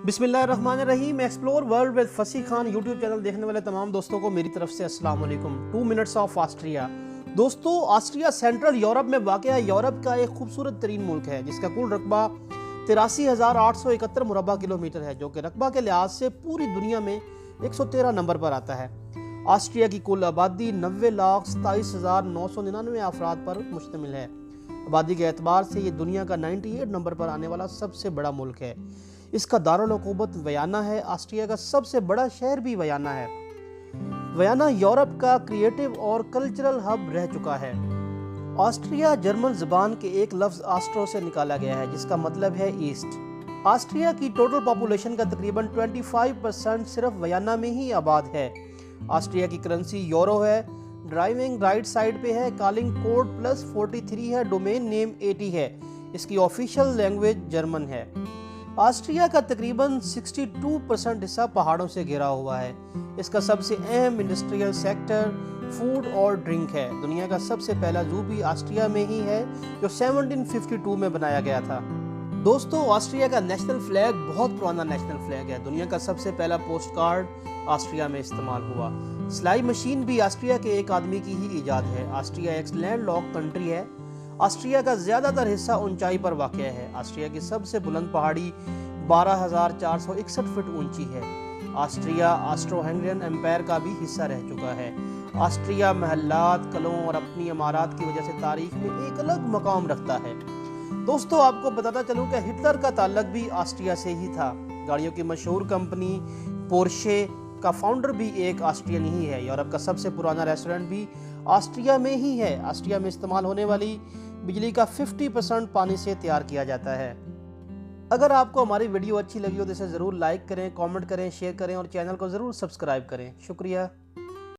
बिस्मिल्लाहिर्रहमानिर्रहीम। Explore world with फसी Khan YouTube channel देखने वाले तमाम दोस्तों को मेरी तरफ से अस्सलाम वालेकुम। 2 मिनट्स ऑफ ऑस्ट्रिया। दोस्तों, ऑस्ट्रिया सेंट्रल यूरोप में वाक़या यूरोप का एक खूबसूरत तरीन मुल्क है जिसका कुल रकबा 83,871 मुरबा किलोमीटर है, जो कि रकबा के लिहाज से पूरी दुनिया में 113 नंबर पर आता है। ऑस्ट्रिया की कुल आबादी 90,27,999 अफराद पर मुश्तमिल है। आबादी के एतबार से ये दुनिया का 98 नंबर पर आने वाला सबसे बड़ा मुल्क है। इसका दारुल हुकूमत वियना है। ऑस्ट्रिया का सबसे बड़ा शहर भी वियना है। वियना यूरोप का क्रिएटिव और कल्चरल हब रह चुका है। ऑस्ट्रिया जर्मन ज़बान के एक लफ्ज़ ऑस्ट्रो से निकाला गया है, जिसका मतलब है ईस्ट। ऑस्ट्रिया की टोटल पॉपुलेशन का तकरीबन 25% सिर्फ वियना में ही आबाद है। ऑस्ट्रिया की करेंसी यूरो है। ड्राइविंग राइट साइड पे है। कॉलिंग कोड +43 है। डोमेन नेम 80 है। इसकी ऑफिशियल लैंग्वेज जर्मन है। ऑस्ट्रिया का तकरीबन 62% हिस्सा पहाड़ों से घिरा हुआ है। इसका सबसे अहम इंडस्ट्रियल सेक्टर फूड और ड्रिंक है। दुनिया का सबसे पहला ज़ू भी ऑस्ट्रिया में ही है, जो 1752 में बनाया गया था। दोस्तों, ऑस्ट्रिया का नेशनल फ्लैग बहुत पुराना नेशनल फ्लैग है। दुनिया का सबसे पहला पोस्ट कार्ड ऑस्ट्रिया में इस्तेमाल हुआ। सिलाई मशीन भी ऑस्ट्रिया के एक आदमी की ही ईजाद है। ऑस्ट्रिया एक लैंड लॉक कंट्री है। ऑस्ट्रिया का ज़्यादातर हिस्सा ऊंचाई पर वाक़ है। ऑस्ट्रिया की सबसे बुलंद पहाड़ी 12,461 फीट ऊंची है। ऑस्ट्रिया ऑस्ट्रो हंगेरियन एम्पायर का भी हिस्सा रह चुका है। ऑस्ट्रिया महल्लात, कलों और अपनी इमारत की वजह से तारीख में एक अलग मकाम रखता है। दोस्तों, आपको बताता चलूँ कि हिटलर का ताल्लुक भी ऑस्ट्रिया से ही था। गाड़ियों की मशहूर कंपनी पोर्शे का फाउंडर भी एक ऑस्ट्रियन ही है। यूरोप का सबसे पुराना रेस्टोरेंट भी ऑस्ट्रिया में ही है। ऑस्ट्रिया में इस्तेमाल होने वाली बिजली का 50% पानी से तैयार किया जाता है। अगर आपको हमारी वीडियो अच्छी लगी हो तो इसे ज़रूर लाइक करें, कमेंट करें, शेयर करें और चैनल को ज़रूर सब्सक्राइब करें। शुक्रिया।